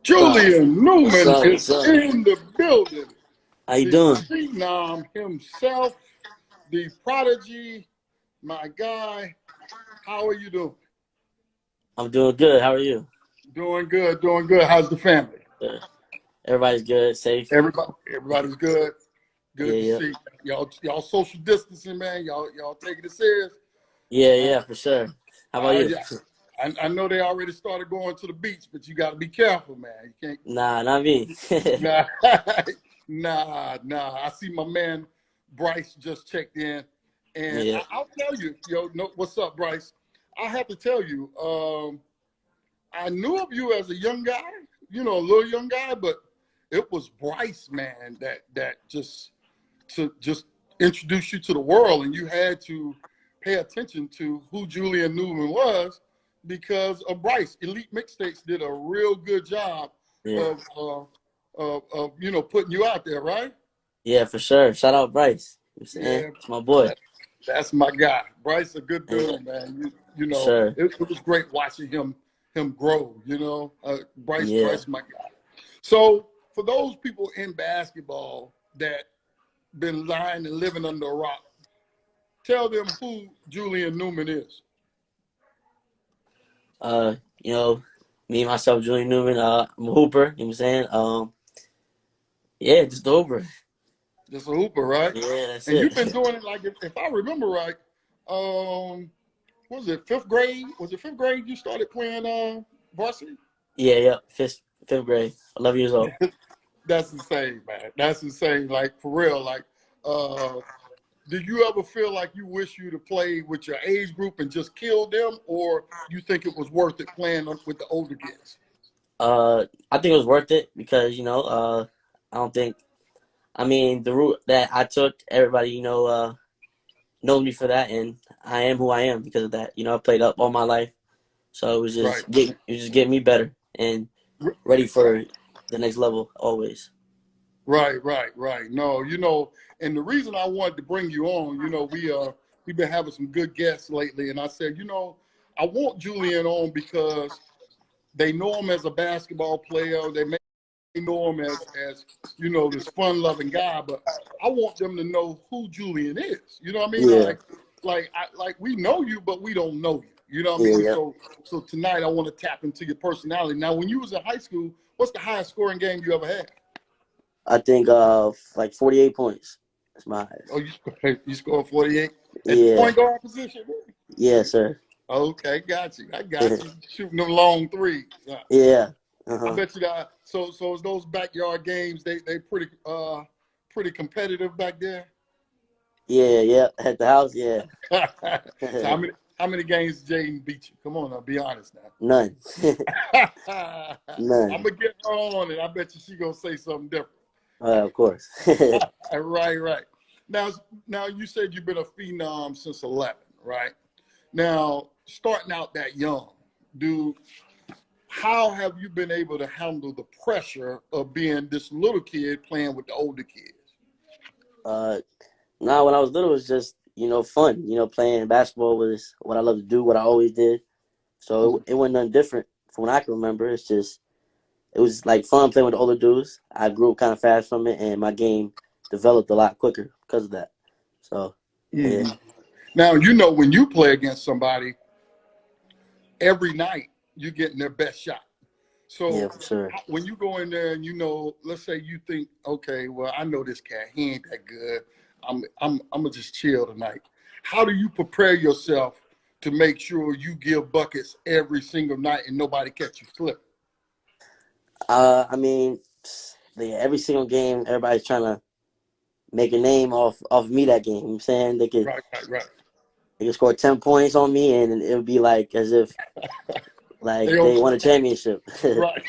Julian What's Newman up? is What's up? in the building. How you The doing? phenom himself, the prodigy, my guy. How are you doing? I'm doing good. How are you? Doing good, doing good. How's the family? Good. Everybody's good, safe. Everybody's good. Yeah, Good to yeah, see y'all social distancing, man. Y'all taking it serious. yeah, Uh, yeah, for sure. How about you? yeah. I know they already started going to the beach, but you got to be careful, man. You can't. Nah, not me. Nah, nah. I see my man Bryce just checked in, and Yeah. I'll tell you, no, what's up, Bryce? I have to tell you, I knew of you as a young guy, a little young guy, but it was Bryce, man, that just introduced you to the world, and you had to pay attention to who Julian Newman was because of Bryce. Elite Mixtapes did a real good job Yeah. of putting you out there, right? Yeah, for sure. Shout out Bryce. You know what I'm saying? Yeah, It's my boy. that, that's my guy. Bryce, a good Yeah, dude, man. You for know, sure. it was great watching him grow. Yeah. Bryce, my guy. So for those people in basketball that been lying and living under a rock, tell them who Julian Newman is. Uh, you know, me myself, Julian Newman, I'm a hooper, you know what I'm saying? Yeah, just a hooper. Just a hooper, right? Yeah, that's And it. you've been doing it like if I remember right, um, what was it fifth grade? Was it fifth grade you started playing varsity? Yeah, yeah. Fifth grade. 11 years old. That's insane, man. That's insane. Like for real. Like, uh, did you ever feel like you wish you'd have played with your age group and just killed them, or you think it was worth it playing with the older kids? I think it was worth it because, I don't think I mean, the route that I took, everybody, knows me for that, and I am who I am because of that. I played up all my life, so Right. it was just getting me better and ready for the next level always. Right. No, and the reason I wanted to bring you on, we've been having some good guests lately, and I said, I want Julian on because they know him as a basketball player. They may know him as this fun loving guy, but I want them to know who Julian is. You know what I mean? Yeah, Like we know you, but we don't know you. You know what I yeah, mean? yeah. So tonight I want to tap into your personality. Now, when you was in high school, what's the highest scoring game you ever had? I think like 48 points. That's my Oh, highest. you scored 48 at the Yeah, point guard position. yeah, sir. Okay, got you. I got you. Shooting them long threes. Yeah. I Uh-huh. bet you that. So is those backyard games they pretty competitive back there. Yeah, yeah. At the house, yeah. So how many games did Jaden beat you? Come on now, be honest None. now. I'm None. gonna get her on it. I bet you she gonna say something different. Of course. Right. Now, now you said you've been a phenom since 11, right? Now, starting out that young, dude, how have you been able to handle the pressure of being this little kid playing with the older kids? uh, Now, when I was little, it was just fun. Playing basketball was what I loved to do, what I always did. So it wasn't nothing different from what I can remember. It was like fun playing with the older dudes. I grew up kind of fast from it, and my game developed a lot quicker because of that. So yeah, Mm-hmm. Now, when you play against somebody, every night you're getting their best shot. yeah, So for sure. when you go in there and let's say you think, okay, well, I know this cat, he ain't that good. I'm gonna just chill tonight. How do you prepare yourself to make sure you give buckets every single night and nobody catch you slipping? I mean, yeah, every single game, everybody's trying to make a name off me that game. You know what I'm saying Right. they could score 10 points on me, and it would be like as if They like don't they won a championship. right.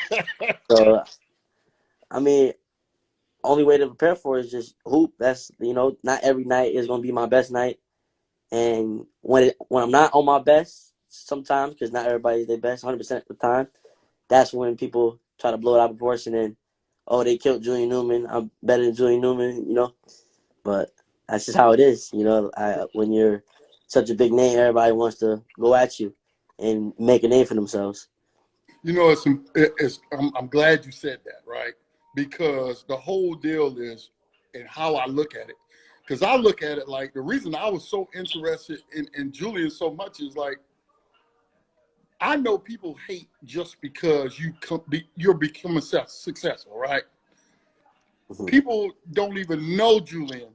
So I mean, only way to prepare for it is just hoop. That's not every night is gonna be my best night, and when I'm not on my best, sometimes because not everybody's their best 100% of the time, that's when people try to blow it out of proportion and oh they killed Julian Newman. I'm better than Julian Newman. But that's just how it is. When you're such a big name, everybody wants to go at you and make a name for themselves. You know, I'm glad you said that, right? Because the whole deal is, and how I look at it. Because I look at it like the reason I was so interested in Julian so much is like, I know people hate just because you're becoming successful, right? Mhm. People don't even know Julian,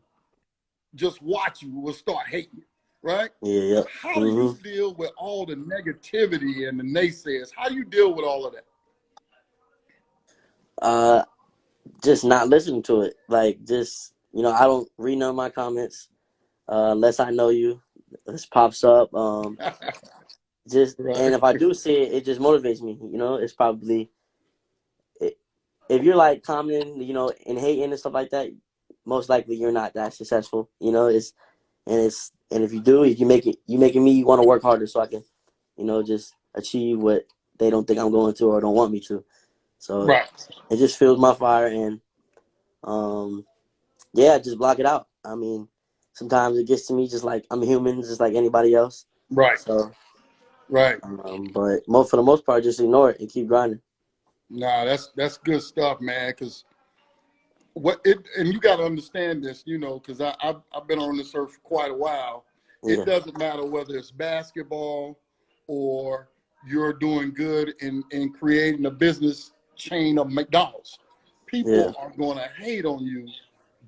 just watch you will start hating you, right? Yeah, yeah. How do you Hmm. deal with all the negativity and the naysayers? How do you deal with all of that? Uh, just not listening to it. Like, just I don't read none of my comments unless I know you. This pops up. Just Right, and if I do see it, it just motivates me. It's probably if you're like commenting, and hating and stuff like that, most likely you're not that successful. And if you do, you making me want to work harder so I can, just achieve what they don't think I'm going to or don't want me to. So right, it just fuels my fire and um yeah, just block it out. I mean, sometimes it gets to me just like I'm human, just like anybody else. right, So right. but for the most part, just ignore it and keep grinding. Nah, that's good stuff, man. Because and you got to understand this, because I've been on this earth for quite a while. It Yeah, doesn't matter whether it's basketball or you're doing good in creating a business chain of McDonald's. yeah, People are going to hate on you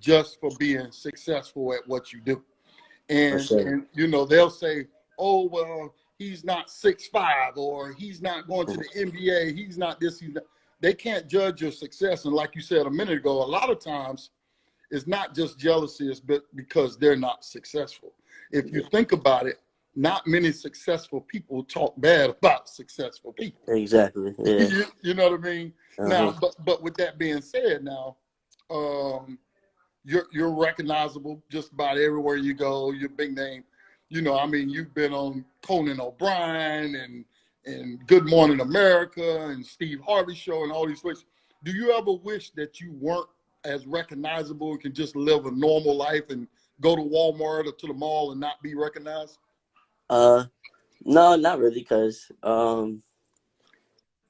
just for being successful at what you do. for and sure. and they'll say, oh well, he's not 6'5", or he's not going to the NBA, he's not this, he's not. They can't judge your success. And like you said a minute ago, a lot of times it's not just jealousy, it's because they're not successful. If you Yeah, think about it, not many successful people talk bad about successful people. exactly. Yeah. You know what I mean? Uh-huh. Now, but with that being said, now, um, you're recognizable just about everywhere you go. You're a big name. I mean, you've been on Conan O'Brien and Good Morning America and Steve Harvey show and all these things. Do you ever wish that you weren't as recognizable and can just live a normal life and go to Walmart or to the mall and not be recognized? Uh, no, not really, because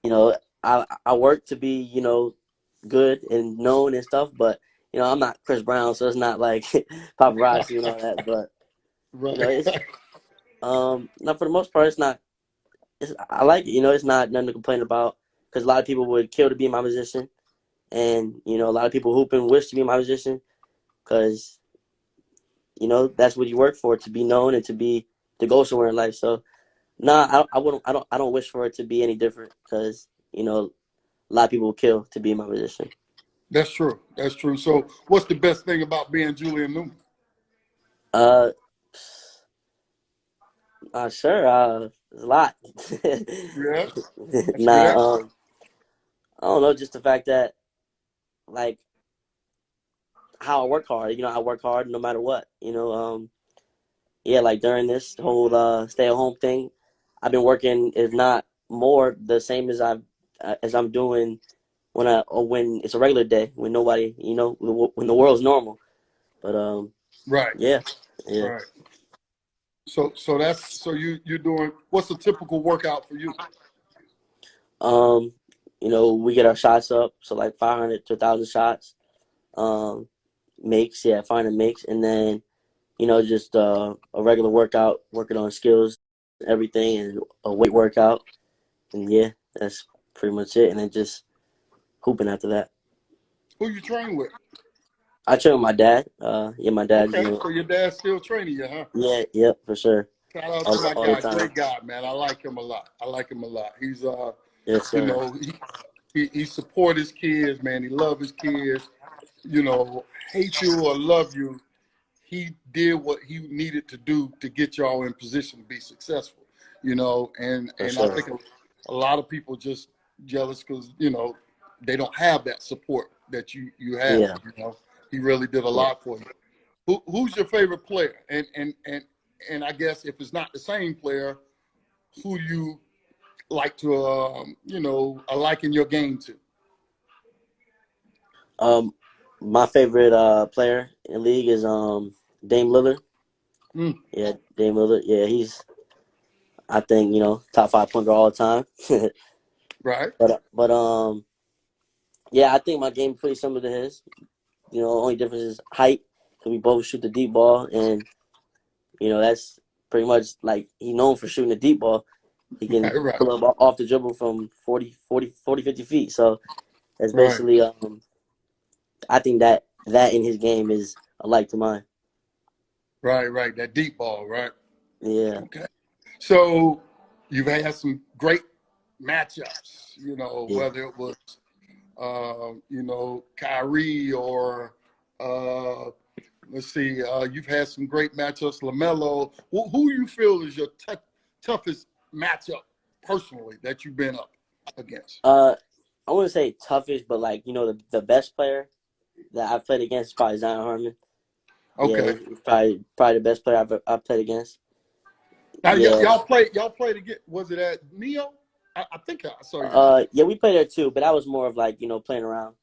you know, I work to be, good and known and stuff, but I'm not Chris Brown, so it's not like paparazzi and all that. But Right. it's not for the most part. It's not. I like it. It's not nothing to complain about because a lot of people would kill to be my musician, and a lot of people hoop and wish to be my musician because that's what you work for, to be known and to go somewhere in life. So nah, I wouldn't. I don't wish for it to be any different because a lot of people will kill to be my musician. That's true. That's true. So what's the best thing about being Julian Newman? Uh, sure. There's a lot. Yeah. I see that. Nah, I don't know. Just the fact that, like, how I work hard. I work hard no matter what. Yeah, like during this whole stay at home thing, I've been working, if not more, the same as I'm doing when it's a regular day, when nobody, when the world's normal. But Right. yeah, yeah. Right. So you're doing, what's a typical workout for you? Um, we get our shots up, so like 500 to 1,000 shots. Um, makes, yeah, 500 makes, and then just a regular workout, working on skills, everything, and a weight workout, and yeah, that's pretty much it. And then just hooping after that. Who you train with? I train with my dad. Yeah, my dad's Okay, so your dad's still training you, huh? yeah, yep, for sure, Shout out to my all the guy, time. great guy, man. I like him a lot. I like him a lot. He's Yes, you sir. know, he support his kids, man. He love his kids. You know, hate you or love you, he did what he needed to do to get y'all in position to be successful. For And I sure. think a lot of people just jealous because they don't have that support that you have. Yeah, He really did a yeah. lot for you. Who's your favorite player? And I guess if it's not the same player, who you like to liken your game to? Um, my favorite player in the league is Dame Lillard. Mm, Yeah, Dame Lillard. Yeah, he's, I think, top 5 point guard all the time. Right. But yeah, I think my game is pretty similar to his. Only difference is height. So we both shoot the deep ball, and that's pretty much like he's known for shooting the deep ball. He can Right. pull up off the dribble from 40, 50 feet. So that's Right. basically I think that in his game is alike to mine. Right. Right. That deep ball. Right. Yeah. Okay. So you've had some great matchups. Yeah. Whether it was Kyrie or let's see, you've had some great matchups. LaMelo. Who you feel is your toughest matchup personally that you've been up against? I wouldn't say toughest, but like the best player that I've played against is probably Zion Harmon. Yeah, Okay. he's probably the best player I've played against. Now Yeah. y'all played again. Was it at Neo? I think I saw you there. Yeah, we played there too, but that was more of like playing around.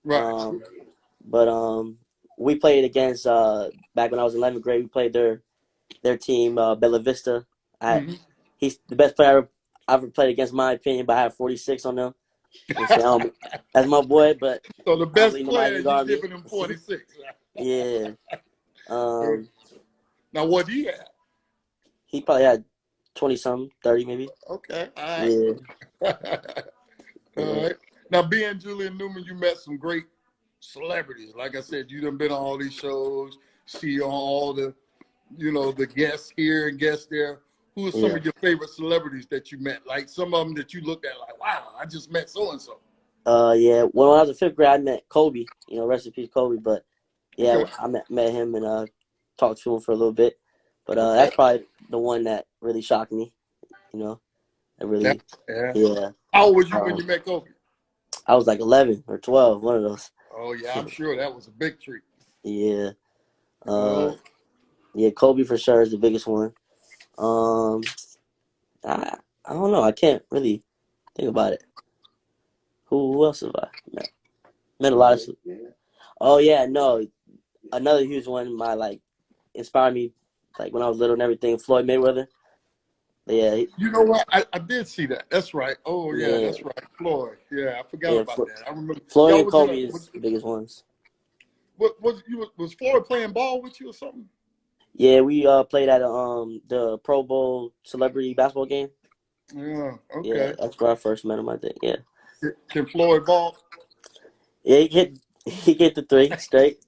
Right. But we played against back when I was in 11th grade. We played their team, Bella Vista. Mm-hmm. He's the best player I've ever played against, in my opinion. But I have 46 on them. That's my boy, but So the I don't best believe nobody player, can you guard me. giving him 46. Yeah. Right? Um, Now what do you have? he probably had 20 something, 30 maybe. Okay. All Yeah. right. All Yeah. right. Now being Julian Newman, you met some great celebrities. Like I said, you done been on all these shows, see all the guests here and guests there. Who are some Yeah. of your favorite celebrities that you met? Like some of them that you looked at like, wow, I just met so and so. Yeah. When I was in 5th grade, I met Kobe. Rest in peace, Kobe. But yeah, Okay. I met him and talked to him for a little bit. But Okay. that's probably the one that really shocked me. You know, that That, really, yeah. yeah. How old was you when Um, you met Kobe? I was like 11 or 12, one of those. Oh yeah, I'm sure that was a big treat. Yeah. You Uh, know, yeah. Kobe for sure is the biggest one. Um, I I don't know. I can't really think about it. Who else have I met? Met a lot of. Oh yeah, no. Another huge one. My like inspired me, like when I was little and everything. Floyd Mayweather. Yeah, you know what? I did see that. That's right. Oh yeah, yeah, that's right. Floyd. Yeah, I forgot yeah. about that. I remember Floyd y'all and was in a. Kobe is the biggest ones. Was Floyd playing ball with you or something? Yeah, we played at the Pro Bowl celebrity basketball game. Yeah. Yeah, Okay. that's where I first met him. I think. Yeah, Can Floyd ball? yeah. He hit the three straight.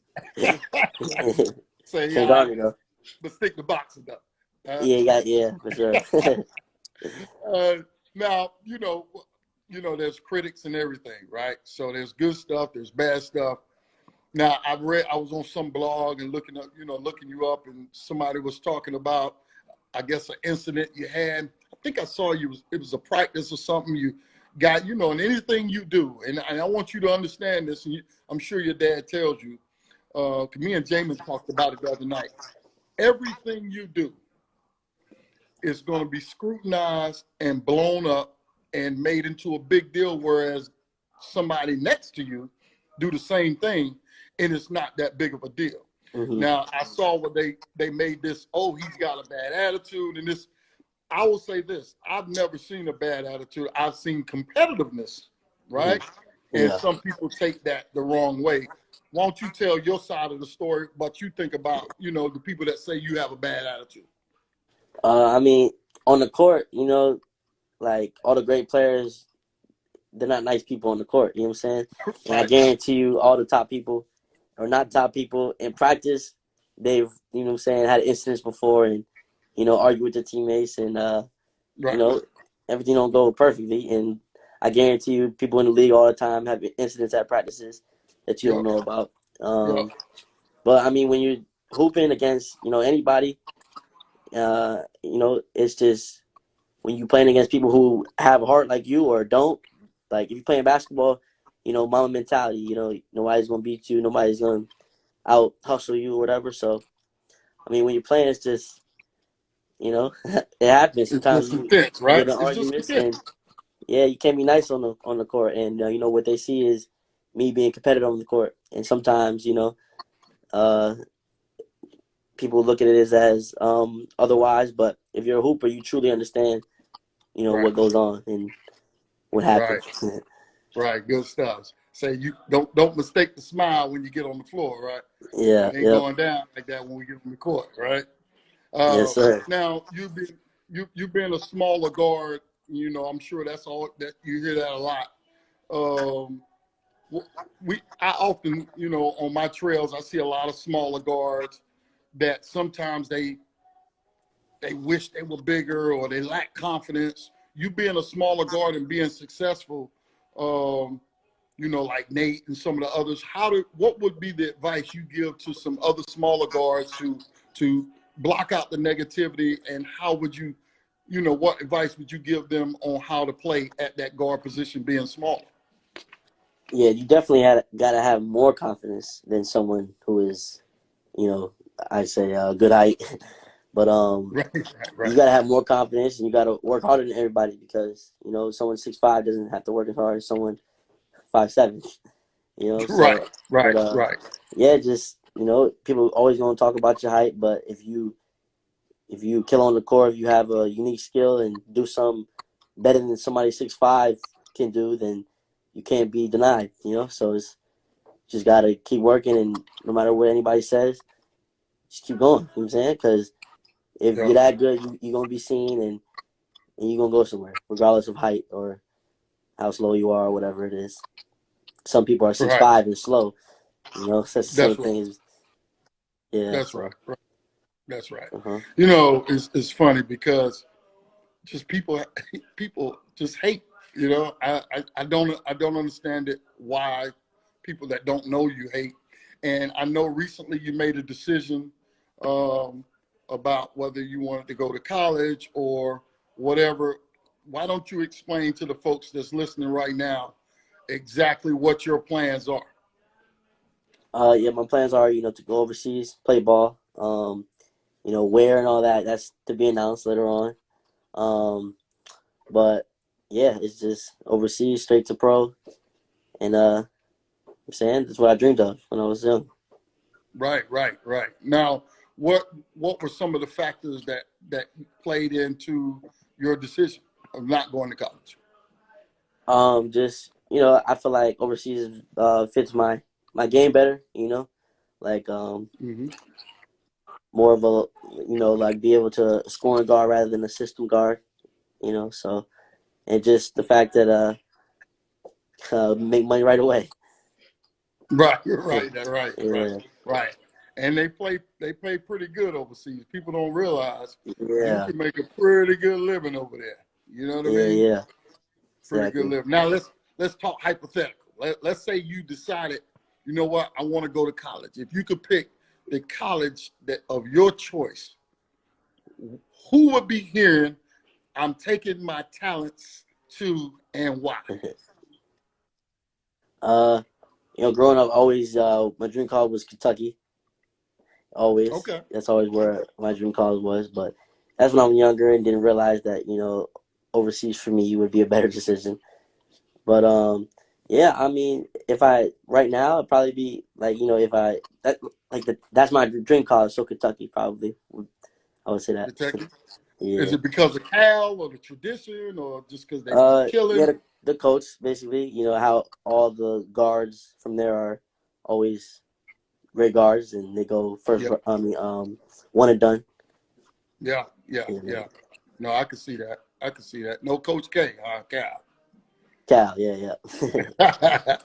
Say Can't yeah, guard me though. but stick to boxing though. Yeah, yeah, for sure. Uh, now there's critics and everything, right? So there's good stuff, there's bad stuff. Now I was on some blog and looking you up, and somebody was talking about, I guess, an incident you had. I think I saw you. It was a practice or something you got. And anything you do, and I want you to understand this. And I'm sure your dad tells you. 'Cause me and Jamin talked about it the other night. Everything you do is going to be scrutinized and blown up and made into a big deal, whereas somebody next to you do the same thing and it's not that big of a deal. hmm Now I saw what they made this, oh, he's got a bad attitude, and this. I will say this: I've never seen a bad attitude. I've seen competitiveness, hmm right? And Yeah. some people take that the wrong way. Won't you tell your side of the story, but you think about, the people that say you have a bad attitude? I mean, on the court, like all the great players, they're not nice people on the court. You know what I'm saying? And I Right, guarantee you, all the top people, or not top people, in practice, they've what I'm saying, had incidents before, and argue with their teammates, and you right. know, everything don't go perfectly. And I guarantee you, people in the league all the time have incidents at practices that you don't Yep, know about. yep. But I mean, when you're hooping against anybody, it's just when you're playing against people who have a heart like you or don't. Like if you're playing basketball, mama mentality. Nobody's gonna beat you. Nobody's gonna out hustle you or whatever. So I mean, when you're playing, it's just it happens. It's Sometimes just you intense, right? get in It's just arguments, and intense. yeah, you can't be nice on the court. And what they see is me being competitive on the court, and sometimes uh, people look at it as otherwise. But if you're a hooper, you truly understand Right. what goes on, and what happened. Right. Right. Good stuff. Say you don't mistake the smile when you get on the floor, right? Yeah, It ain't yep. going down like that when we get on the court, right? Yes, sir. Now you being a smaller guard, I'm sure that's all that you hear that a lot. Um, I often, on my trails, I see a lot of smaller guards that sometimes they wish they were bigger or they lack confidence. You being a smaller guard and being successful, like Nate and some of the others, what would be the advice you give to some other smaller guards to block out the negativity, and how would you, what advice would you give them on how to play at that guard position being smaller? Yeah, you definitely got to have more confidence than someone who is, I say good height. But Right, you right, got to have more confidence, and you got to work harder than everybody, because someone 6'5" doesn't have to work as hard as someone 5'7". right, So, but right, right, yeah, just people always gonna talk about your height, but if you kill on the court, if you have a unique skill and do something better than somebody 6'5" can do, then you can't be denied. So it's just gotta keep working, and no matter what anybody says, just keep going. You know what I'm saying? Because if yeah, you're that good, you're gonna be seen, and you're gonna go somewhere, regardless of height or how slow you are or whatever it is. Some people are six right. five and slow. So that's the same That's right. thing as yeah. That's right. So Right. That's right. uh-huh. It's funny because just people just hate. I don't understand it, why people that don't know you hate. And I know recently you made a decision um, about whether you wanted to go to college or whatever. Why don't you explain to the folks that's listening right now exactly what your plans are? Yeah, my plans are, to go overseas, play ball. Where and all that, that's to be announced later on. Um, but yeah, it's just overseas, straight to pro, and I'm saying that's what I dreamed of when I was young. Right, right, right. Now, what were some of the factors that played into your decision of not going to college? Just I feel like overseas fits my game better. Like Hmm. more of a like be able to score and guard rather than a system guard. So and just the fact that make money right away. Right, right, right, right, Yeah, right. And they pay pretty good overseas. People don't realize you yeah, can make a pretty good living over there. You know what I yeah, mean? yeah. Pretty good Exactly. living. Now let's talk hypothetical. Let's say you decided, you know what, I want to go to college. If you could pick the college that of your choice, who would be hearing, I'm taking my talents to, and why? uh, growing up, always my dream college was Kentucky. Always, Okay. that's always where my dream college was. But that's when I was younger and didn't realize that overseas for me would be a better decision. But yeah, I mean, if I right now, it'd probably be like if I that's my dream college. So Kentucky probably, I would say that. Kentucky. Is Yeah. it because of Cal or the tradition or just because they be Yeah, killing? the coach basically. How all the guards from there are always great guards, and they go first. Yeah, I mean, one and done. yeah, yeah, Yeah. yeah. No, I can see that. I can see that. No Coach K, Cal. Cal, yeah, yeah.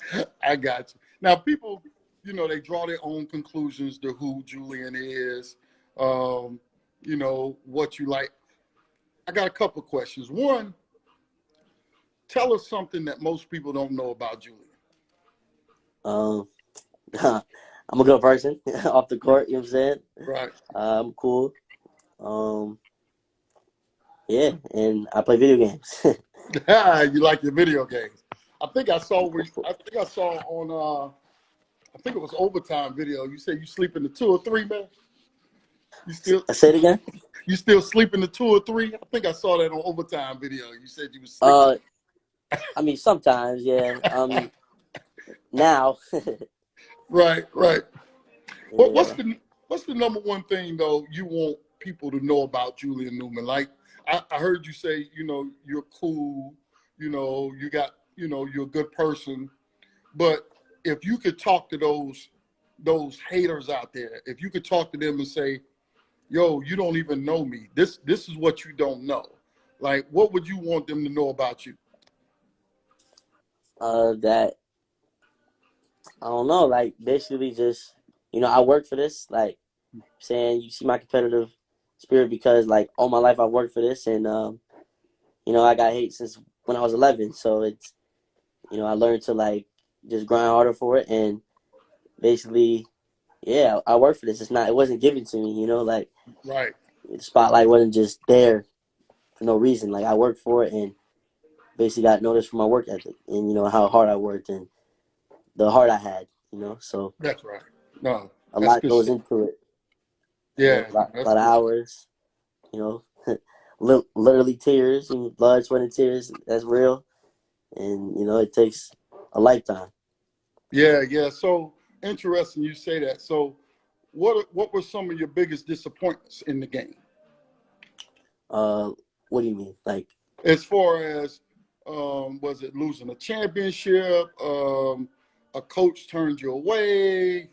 I got you. Now, people, they draw their own conclusions to who Julian is, um, what you like. I got a couple of questions. One, tell us something that most people don't know about Julian. um, I'm a good person off the court. You know what I'm saying? Right. I'm cool. Um, yeah, and I play video games. You like your video games. I think I saw on I think it was overtime video. You said you sleep in the 2 or 3, man. You still I say it again. you still sleep in the 2 or 3? I think I saw that on overtime video. You said you was sleeping. Uh, I mean sometimes, yeah. Now, Right, right. What what's yeah. the what's the number one thing though you want people to know about Julian Newman? Like I heard you say, you're cool, you got, you're a good person. But if you could talk to those haters out there, if you could talk to them and say, yo, you don't even know me. This is what you don't know. Like, what would you want them to know about you? That I don't know. Like basically, just I work for this. Like saying, you see my competitive spirit because like all my life I worked for this, and I got hate since when I was 11. So it's I learned to like just grind harder for it, and basically, yeah, I work for this. It wasn't given to me. Like Right. the spotlight wasn't just there for no reason. Like I worked for it, and basically got noticed for my work ethic, and how hard I worked and the heart I had. So That's right. No, a that's lot good goes stuff. into it. Yeah, A lot, that's lot of good stuff. hours. You know, literally tears and blood, sweat, and tears. That's real, and it takes a lifetime. Yeah, yeah. So interesting you say that. So what were some of your biggest disappointments in the game? Uh, what do you mean? Like, As far as was it losing a championship? A coach turned you away?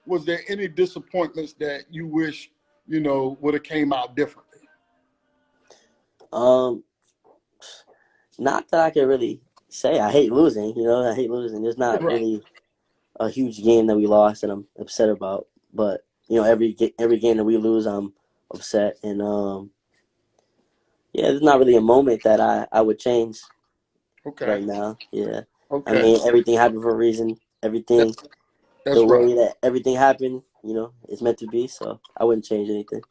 Was there any disappointments that you wish would have came out differently? um, not that I can really say. I hate losing. I hate losing. There's not Right. really a huge game that we lost and I'm upset about. But every game that we lose, I'm upset. And yeah, there's not really a moment that I would change Okay. right now. Yeah, I Okay. mean everything happened for a reason. That, Everything the that's right. way that everything happened, it's meant to be. So I wouldn't change anything.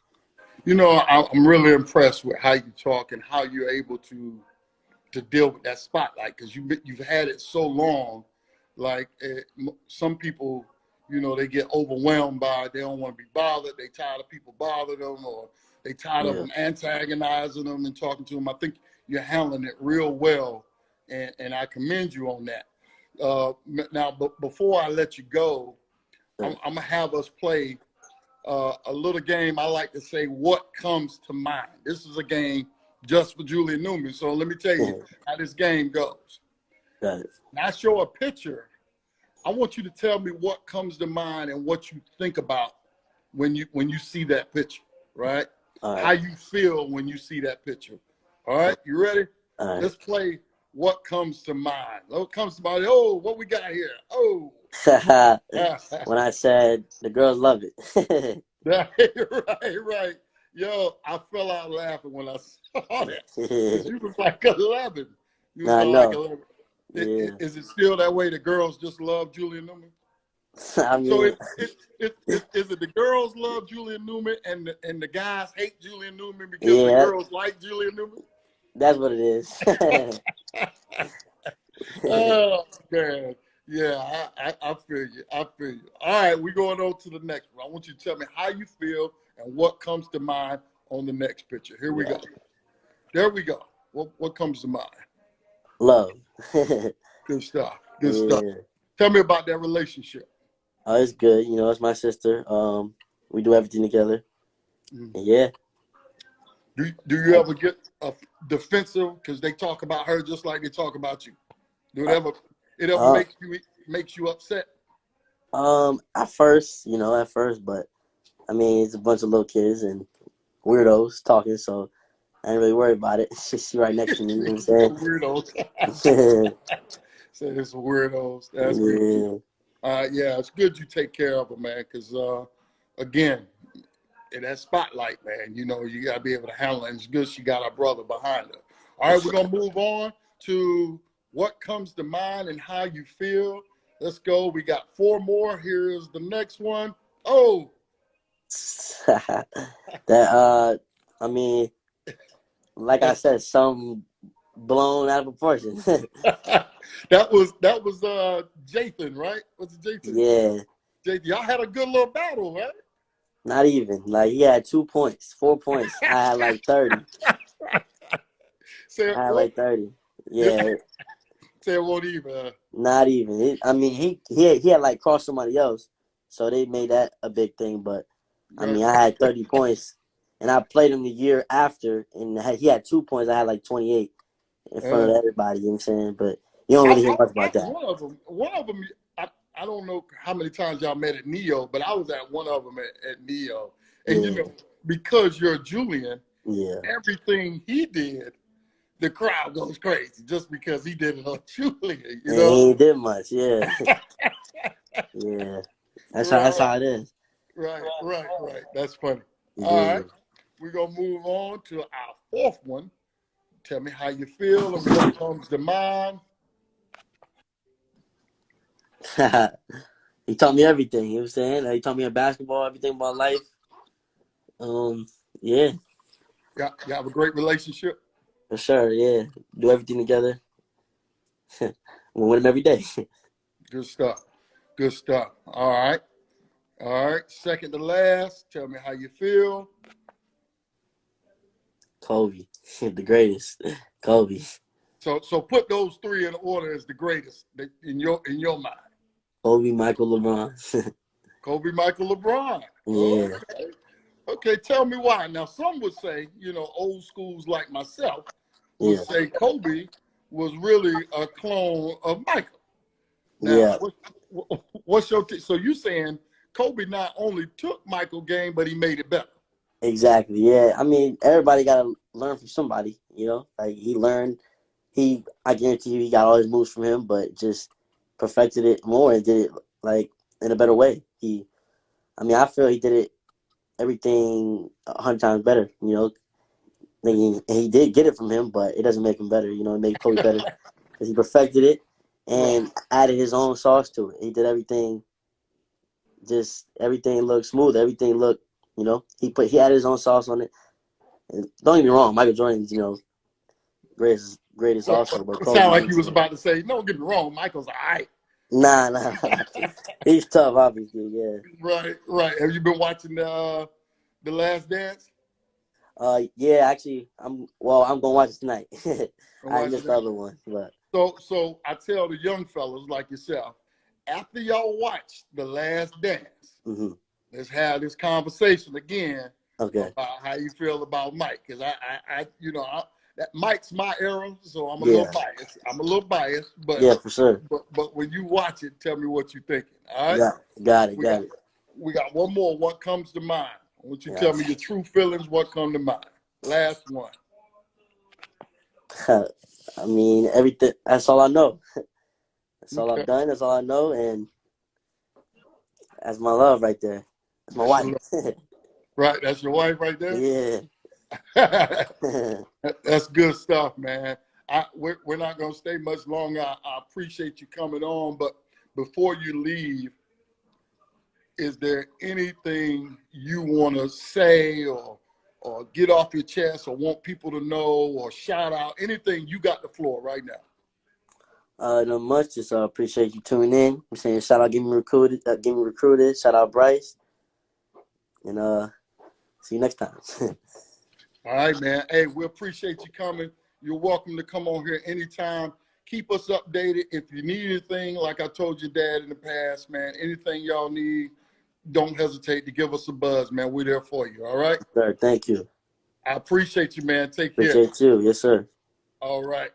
I'm really impressed with how you talk and how you're able to deal with that spotlight because you've had it so long. Like some people, they get overwhelmed by it. They don't want to be bothered. They tired of people bothering them, or they tired of Yeah. them antagonizing them and talking to them. I think you're handling it real well, and I commend you on that. Now, but before I let you go, I'm gonna have us play a little game I like to say, what comes to mind. This is a game just for Julian Newman. So let me tell you how this game goes. Got it. When I show a picture, I want you to tell me what comes to mind and what you think about when you see that picture, right? All How right. you feel when you see that picture. All right, you ready? All Let's play what comes to mind. What comes to mind? Oh, what we got here? Oh. right. When I said the girls love it. Right, right. Yo, I fell out laughing when I saw that because you was like 11. You was I like know. 11. Yeah. Is it still that way? The girls just love Julian Newman. I So mean, is it the girls love Julian Newman and the guys hate Julian Newman because the yeah, girls like Julian Newman? that's what it is. Oh man, yeah, I feel you. I feel you. All right, we're going on to the next one. I want you to tell me how you feel and what comes to mind on the next picture. Here we Yeah. go. There we go. What comes to mind? Love. Good stuff. Good stuff. Yeah. Tell me about that relationship. Oh, it's good. It's my sister. We do everything together. Mm. And yeah. Do you ever get defensive because they talk about her just like they talk about you? Do it ever Uh, makes you upset? at first, but I mean, it's a bunch of little kids and weirdos talking, so I ain't really worried about it. She's right next to me. You know what Weirdos. I'm saying? Say it's weirdos. That's good. Yeah. Yeah, it's good you take care of her, man. Because again, in that spotlight, man, you gotta be able to handle it. And it's good she got her brother behind her. All right, we're gonna move on to what comes to mind and how you feel. Let's go. We got four more. Here's the next one. Oh, that I mean, like I said, some blown out of proportion. that was Jathan, right? Was it Jathan? Yeah. Jathan, y'all had a good little battle, right? Not even. Like he had 2 points, 4 points. I had like 30. Say I had what? like 30. Yeah. Say it won't even. Not even. I mean, he had like crossed somebody else, so they made that a big thing. But I mean, I had 30 points, and I played him the year after, and he had 2 points. I had like 28. in front of everybody. You know what I'm saying? But you don't really hear much about that. One of them. I don't know how many times y'all met at Neo, but I was at one of them at Neo, and you know, because you're Julian, everything he did, the crowd goes crazy just because he did it on Julian. You know, he did much. Yeah, yeah. That's how it is. Right. That's funny. All right, we're gonna move on to our fourth one. Tell me how you feel and what comes to mind. He taught me everything. You know what I'm saying? He taught me basketball, everything about life. Yeah. You have a great relationship? For sure, yeah. Do everything together. We'll win them every day. Good stuff. All right. Second to last, tell me how you feel. Kobe, the greatest. Kobe. So put those three in order as the greatest in your mind. Kobe, Michael, LeBron. Kobe, Michael, LeBron. Yeah. Okay, tell me why. Now, some would say, you know, old schools like myself would say Kobe was really a clone of Michael. Now, what's your so you saying Kobe not only took Michael's game, but he made it better? Exactly. Yeah. I mean, everybody got to learn from somebody. You know, like he learned. I guarantee you, he got all his moves from him, but just perfected it more and did it like in a better way. I feel he did it everything 100 times better. You know, he did get it from him, but it doesn't make him better. You know, it made Kobe better because he perfected it and added his own sauce to it. He did everything. Just everything looked smooth. Everything looked, you know, he added his own sauce on it. And don't get me wrong, Michael Jordan's, you know, greatest also. But it sounded like he was about to say, "Don't get me wrong, Michael's all right." Nah. He's tough, obviously. Yeah. Right. Have you been watching The Last Dance? Yeah. Actually, I'm gonna watch it tonight. I missed the other one, but so I tell the young fellas like yourself, after y'all watch The Last Dance, let's have this conversation again about how you feel about Mike, because I that Mike's my era, so I'm a little biased. But yeah, for sure. But when you watch it, tell me what you're thinking. All right. Got it. We got one more. What comes to mind? I want you to tell me your true feelings. What come to mind? Last one. I mean, everything. That's all I know. That's all I've done. That's all I know, and that's my love right there. That's my wife. Right, that's your wife right there. Yeah. That's good stuff, man. We're not gonna stay much longer. I appreciate you coming on, but before you leave, is there anything you want to say or get off your chest or want people to know or shout out? Anything, you got the floor right now. Not much. Just appreciate you tuning in. I'm saying shout out, get me recruited. Shout out Bryce, and see you next time. All right, man. Hey, we appreciate you coming. You're welcome to come on here anytime. Keep us updated. If you need anything, like I told your dad in the past, man, anything y'all need, don't hesitate to give us a buzz, man. We're there for you. All right? Sir, thank you. I appreciate you, man. Take care. Appreciate you. Yes, sir. All right.